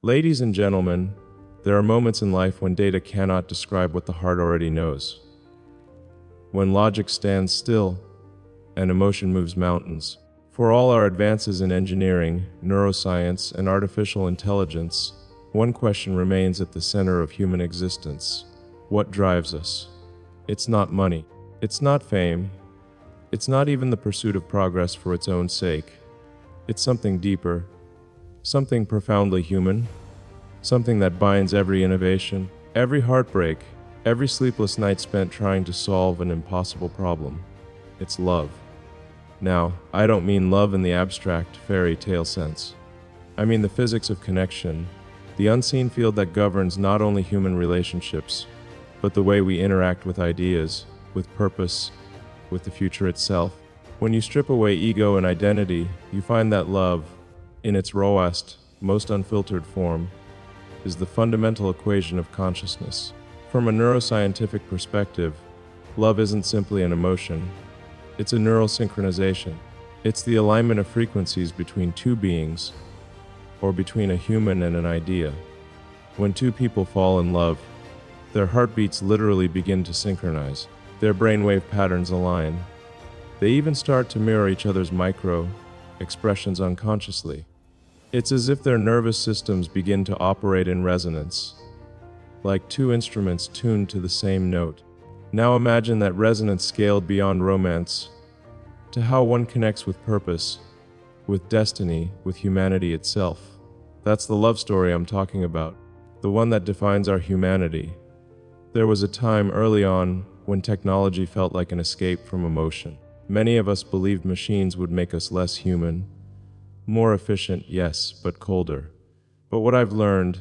Ladies and gentlemen, there are moments in life when data cannot describe what the heart already knows. When logic stands still and emotion moves mountains. For all our advances in engineering, neuroscience, and artificial intelligence, one question remains at the center of human existence. What drives us? It's not money. It's not fame. It's not even the pursuit of progress for its own sake. It's something deeper, something profoundly human, something that binds every innovation, every heartbreak, every sleepless night spent trying to solve an impossible problem. It's love. Now, I don't mean love in the abstract fairy tale sense. I mean the physics of connection, the unseen field that governs not only human relationships, but the way we interact with ideas, with purpose, with the future itself. When you strip away ego and identity, you find that love, in its rawest, most unfiltered form, is the fundamental equation of consciousness. From a neuroscientific perspective, love isn't simply an emotion. It's a neural synchronization. It's the alignment of frequencies between two beings, or between a human and an idea. When two people fall in love, their heartbeats literally begin to synchronize. Their brainwave patterns align. They even start to mirror each other's micro-expressions unconsciously. It's as if their nervous systems begin to operate in resonance, like two instruments tuned to the same note. Now imagine that resonance scaled beyond romance to how one connects with purpose, with destiny, with humanity itself. That's the love story I'm talking about, the one that defines our humanity. There was a time early on when technology felt like an escape from emotion. Many of us believed machines would make us less human, more efficient, yes, but colder. But what I've learned,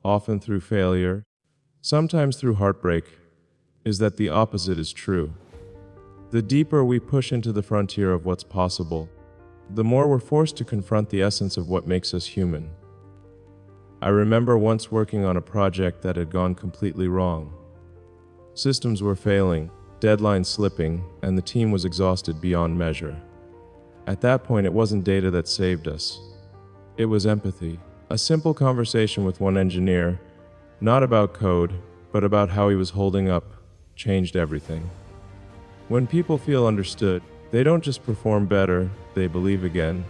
often through failure, sometimes through heartbreak, is that the opposite is true. The deeper we push into the frontier of what's possible, the more we're forced to confront the essence of what makes us human. I remember once working on a project that had gone completely wrong. Systems were failing, deadlines slipping, and the team was exhausted beyond measure. At that point, it wasn't data that saved us. It was empathy. A simple conversation with one engineer, not about code, but about how he was holding up, changed everything. When people feel understood, they don't just perform better, they believe again.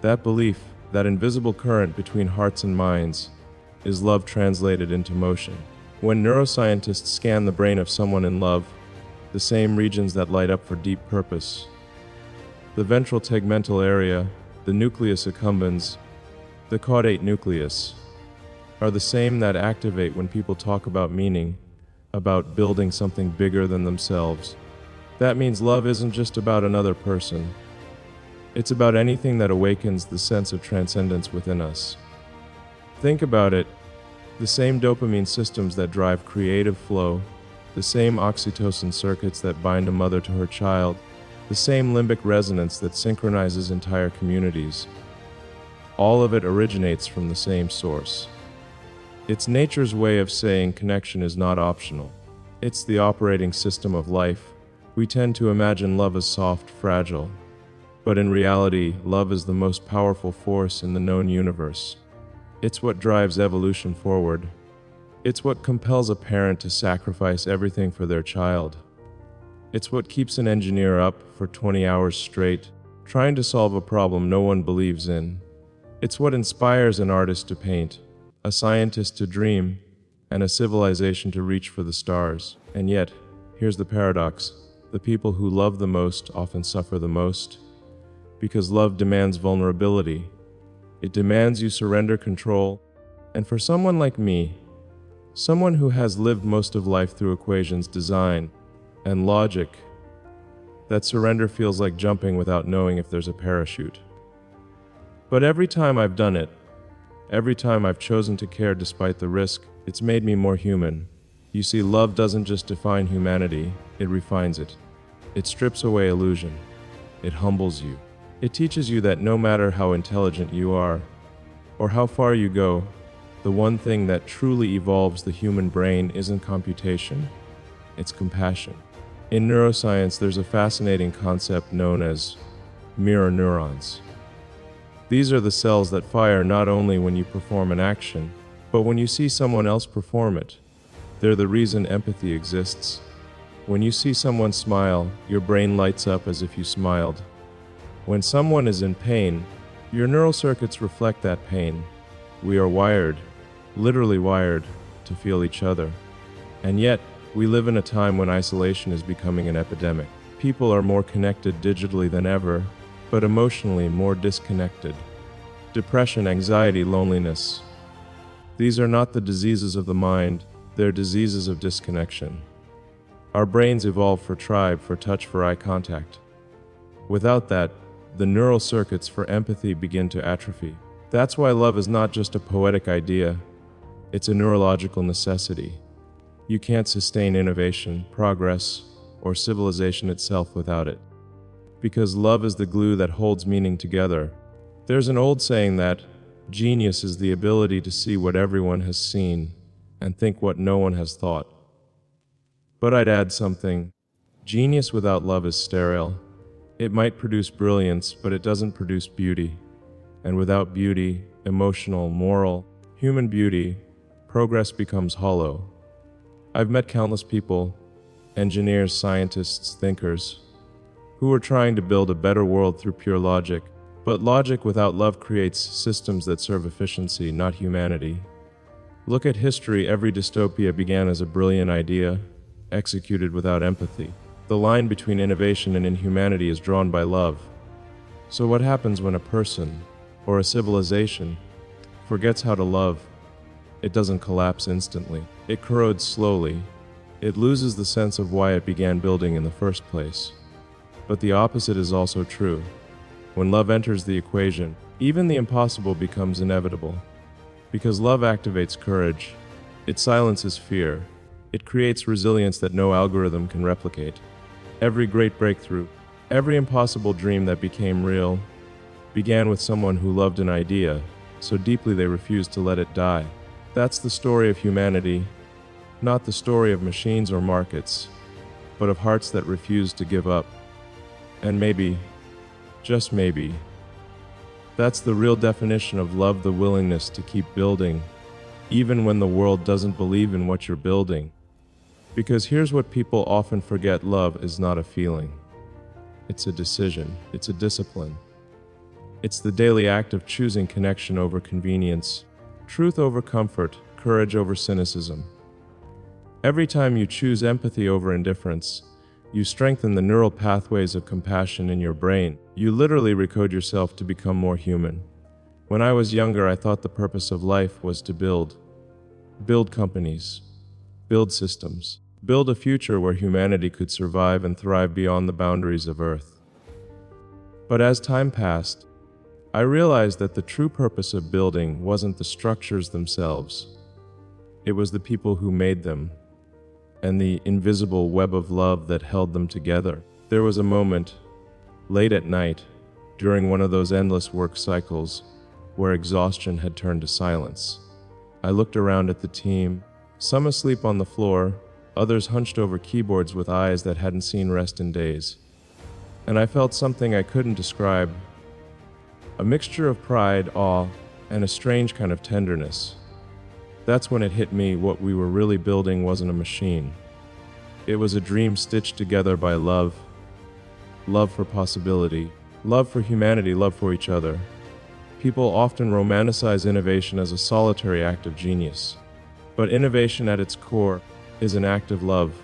That belief, that invisible current between hearts and minds, is love translated into motion. When neuroscientists scan the brain of someone in love, the same regions that light up for deep purpose, the ventral tegmental area, the nucleus accumbens, the caudate nucleus, are the same that activate when people talk about meaning, about building something bigger than themselves. That means love isn't just about another person. It's about anything that awakens the sense of transcendence within us. Think about it. The same dopamine systems that drive creative flow, the same oxytocin circuits that bind a mother to her child, the same limbic resonance that synchronizes entire communities. All of it originates from the same source. It's nature's way of saying connection is not optional. It's the operating system of life. We tend to imagine love as soft, fragile. But in reality, love is the most powerful force in the known universe. It's what drives evolution forward. It's what compels a parent to sacrifice everything for their child. It's what keeps an engineer up for 20 hours straight, trying to solve a problem no one believes in. It's what inspires an artist to paint, a scientist to dream, and a civilization to reach for the stars. And yet, here's the paradox. The people who love the most often suffer the most, because love demands vulnerability. It demands you surrender control. And for someone like me, someone who has lived most of life through equations, design, and logic, that surrender feels like jumping without knowing if there's a parachute. But every time I've done it, every time I've chosen to care despite the risk, it's made me more human. You see, love doesn't just define humanity, it refines it. It strips away illusion. It humbles you. It teaches you that no matter how intelligent you are, or how far you go, the one thing that truly evolves the human brain isn't computation, it's compassion. In neuroscience, there's a fascinating concept known as mirror neurons. These are the cells that fire not only when you perform an action, but when you see someone else perform it. They're the reason empathy exists. When you see someone smile, your brain lights up as if you smiled. When someone is in pain, your neural circuits reflect that pain. We are wired, literally wired, to feel each other. And yet, we live in a time when isolation is becoming an epidemic. People are more connected digitally than ever, but emotionally more disconnected. Depression, anxiety, loneliness. These are not the diseases of the mind, they're diseases of disconnection. Our brains evolved for tribe, for touch, for eye contact. Without that, the neural circuits for empathy begin to atrophy. That's why love is not just a poetic idea, it's a neurological necessity. You can't sustain innovation, progress, or civilization itself without it. Because love is the glue that holds meaning together. There's an old saying that genius is the ability to see what everyone has seen and think what no one has thought. But I'd add something. Genius without love is sterile. It might produce brilliance, but it doesn't produce beauty. And without beauty, emotional, moral, human beauty, progress becomes hollow. I've met countless people, engineers, scientists, thinkers, who are trying to build a better world through pure logic. But logic without love creates systems that serve efficiency, not humanity. Look at history. Every dystopia began as a brilliant idea, executed without empathy. The line between innovation and inhumanity is drawn by love. So what happens when a person, or a civilization, forgets how to love? It doesn't collapse instantly. It corrodes slowly. It loses the sense of why it began building in the first place. But the opposite is also true. When love enters the equation, even the impossible becomes inevitable. Because love activates courage, it silences fear, it creates resilience that no algorithm can replicate. Every great breakthrough, every impossible dream that became real, began with someone who loved an idea so deeply they refused to let it die. That's the story of humanity, not the story of machines or markets, but of hearts that refuse to give up. And maybe, just maybe, that's the real definition of love, the willingness to keep building, even when the world doesn't believe in what you're building. Because here's what people often forget: love is not a feeling. It's a decision, it's a discipline. It's the daily act of choosing connection over convenience, truth over comfort, courage over cynicism. Every time you choose empathy over indifference, you strengthen the neural pathways of compassion in your brain. You literally recode yourself to become more human. When I was younger, I thought the purpose of life was to build companies, build systems, build a future where humanity could survive and thrive beyond the boundaries of Earth. But as time passed, I realized that the true purpose of building wasn't the structures themselves. It was the people who made them, and the invisible web of love that held them together. There was a moment, late at night, during one of those endless work cycles, where exhaustion had turned to silence. I looked around at the team, some asleep on the floor, others hunched over keyboards with eyes that hadn't seen rest in days. And I felt something I couldn't describe, a mixture of pride, awe, and a strange kind of tenderness. That's when it hit me: what we were really building wasn't a machine. It was a dream stitched together by love. Love for possibility, love for humanity, love for each other. People often romanticize innovation as a solitary act of genius. But innovation at its core is an act of love,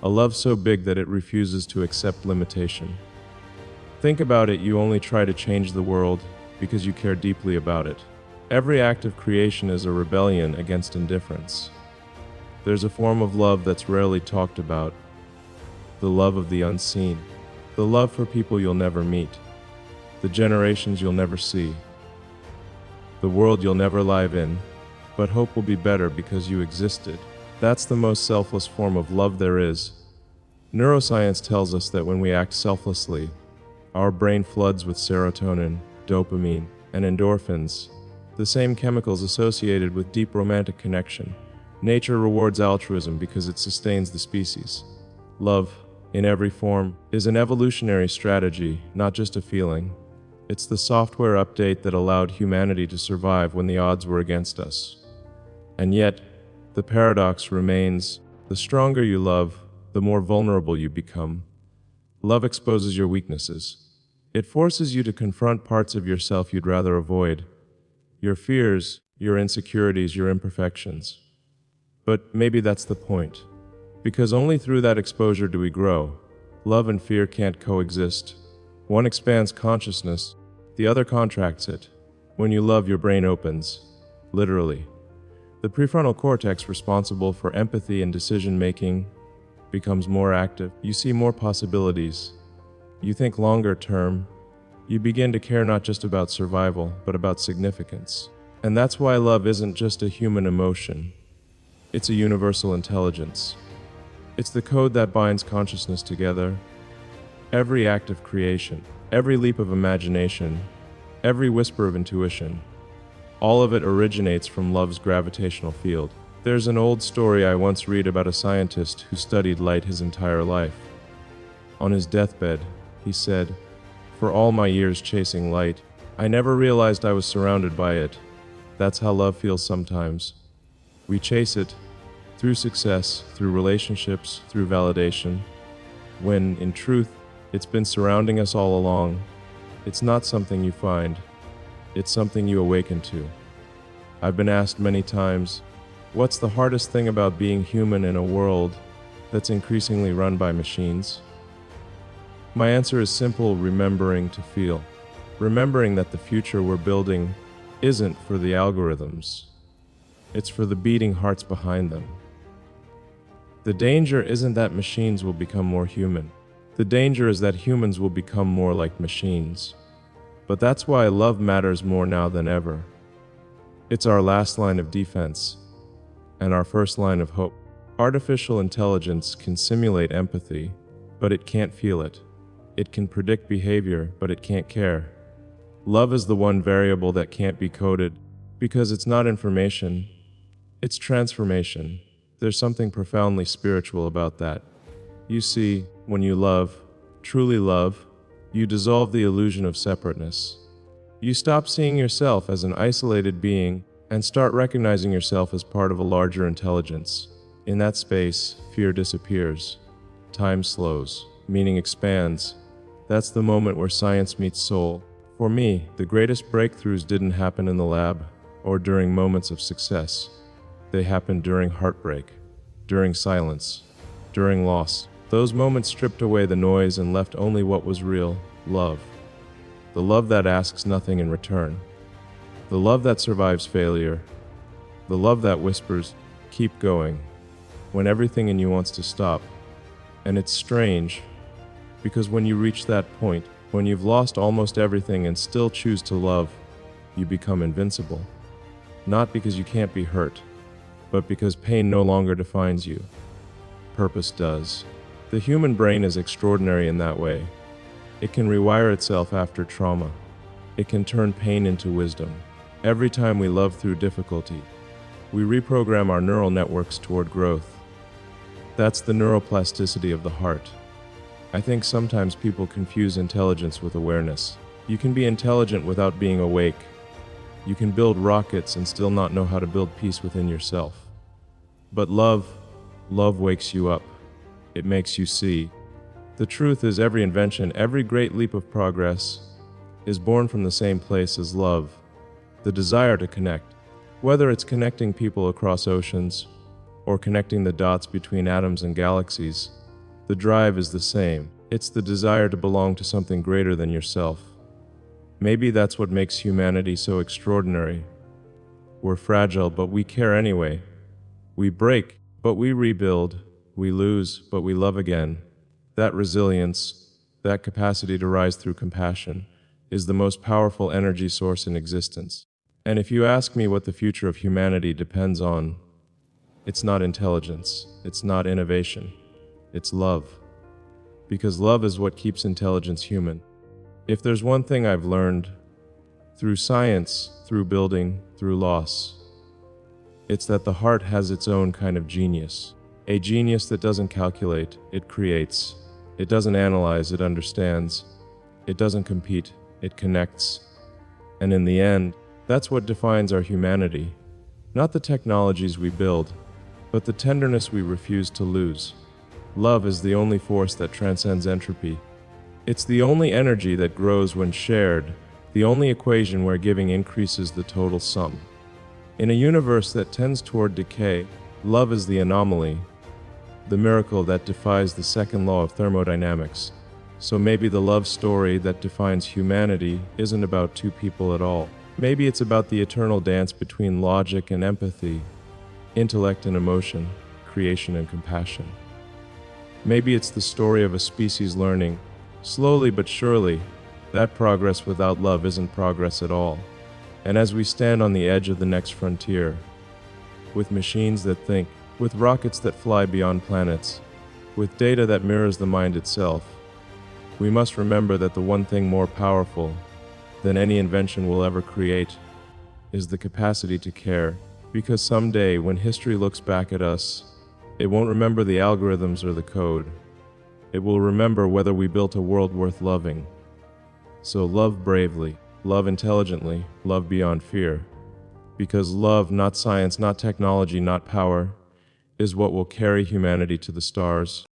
a love so big that it refuses to accept limitation. Think about it: you only try to change the world because you care deeply about it. Every act of creation is a rebellion against indifference. There's a form of love that's rarely talked about, the love of the unseen, the love for people you'll never meet, the generations you'll never see, the world you'll never live in, but hope will be better because you existed. That's the most selfless form of love there is. Neuroscience tells us that when we act selflessly, our brain floods with serotonin, dopamine, and endorphins, the same chemicals associated with deep romantic connection. Nature rewards altruism because it sustains the species. Love, in every form, is an evolutionary strategy, not just a feeling. It's the software update that allowed humanity to survive when the odds were against us. And yet, the paradox remains: the stronger you love, the more vulnerable you become. Love exposes your weaknesses. It forces you to confront parts of yourself you'd rather avoid. Your fears, your insecurities, your imperfections. But maybe that's the point. Because only through that exposure do we grow. Love and fear can't coexist. One expands consciousness, the other contracts it. When you love, your brain opens. Literally. The prefrontal cortex, responsible for empathy and decision-making, becomes more active. You see more possibilities. You think longer term. You begin to care not just about survival, but about significance. And that's why love isn't just a human emotion. It's a universal intelligence. It's the code that binds consciousness together. Every act of creation, every leap of imagination, every whisper of intuition, all of it originates from love's gravitational field. There's an old story I once read about a scientist who studied light his entire life. On his deathbed, he said, "For all my years chasing light, I never realized I was surrounded by it. That's how love feels sometimes. We chase it, through success, through relationships, through validation, when, in truth, it's been surrounding us all along. It's not something you find. It's something you awaken to." I've been asked many times, what's the hardest thing about being human in a world that's increasingly run by machines? My answer is simple: remembering to feel. Remembering that the future we're building isn't for the algorithms. It's for the beating hearts behind them. The danger isn't that machines will become more human. The danger is that humans will become more like machines. But that's why love matters more now than ever. It's our last line of defense, and our first line of hope. Artificial intelligence can simulate empathy, but it can't feel it. It can predict behavior, but it can't care. Love is the one variable that can't be coded, because it's not information, it's transformation. There's something profoundly spiritual about that. You see, when you love, truly love, you dissolve the illusion of separateness. You stop seeing yourself as an isolated being and start recognizing yourself as part of a larger intelligence. In that space, fear disappears. Time slows. Meaning expands. That's the moment where science meets soul. For me, the greatest breakthroughs didn't happen in the lab or during moments of success. They happened during heartbreak, during silence, during loss. Those moments stripped away the noise and left only what was real: love. The love that asks nothing in return. The love that survives failure. The love that whispers, "Keep going," when everything in you wants to stop. And it's strange, because when you reach that point, when you've lost almost everything and still choose to love, you become invincible. Not because you can't be hurt, but because pain no longer defines you. Purpose does. The human brain is extraordinary in that way. It can rewire itself after trauma. It can turn pain into wisdom. Every time we love through difficulty, we reprogram our neural networks toward growth. That's the neuroplasticity of the heart. I think sometimes people confuse intelligence with awareness. You can be intelligent without being awake. You can build rockets and still not know how to build peace within yourself. But love wakes you up. It makes you see. The truth is, every invention, every great leap of progress is born from the same place as love, the desire to connect. Whether it's connecting people across oceans or connecting the dots between atoms and galaxies, the drive is the same. It's the desire to belong to something greater than yourself. Maybe that's what makes humanity so extraordinary. We're fragile, but we care anyway. We break, but we rebuild. We lose, but we love again. That resilience, that capacity to rise through compassion, is the most powerful energy source in existence. And if you ask me what the future of humanity depends on, it's not intelligence, it's not innovation, it's love. Because love is what keeps intelligence human. If there's one thing I've learned, through science, through building, through loss, it's that the heart has its own kind of genius. A genius that doesn't calculate, it creates. It doesn't analyze, it understands. It doesn't compete, it connects. And in the end, that's what defines our humanity. Not the technologies we build, but the tenderness we refuse to lose. Love is the only force that transcends entropy. It's the only energy that grows when shared, the only equation where giving increases the total sum. In a universe that tends toward decay, love is the anomaly, the miracle that defies the second law of thermodynamics. So maybe the love story that defines humanity isn't about two people at all. Maybe it's about the eternal dance between logic and empathy, intellect and emotion, creation and compassion. Maybe it's the story of a species learning, slowly but surely, that progress without love isn't progress at all. And as we stand on the edge of the next frontier, with machines that think, with rockets that fly beyond planets, with data that mirrors the mind itself, we must remember that the one thing more powerful than any invention will ever create is the capacity to care. Because someday, when history looks back at us, it won't remember the algorithms or the code. It will remember whether we built a world worth loving. So love bravely, love intelligently, love beyond fear. Because love, not science, not technology, not power, is what will carry humanity to the stars.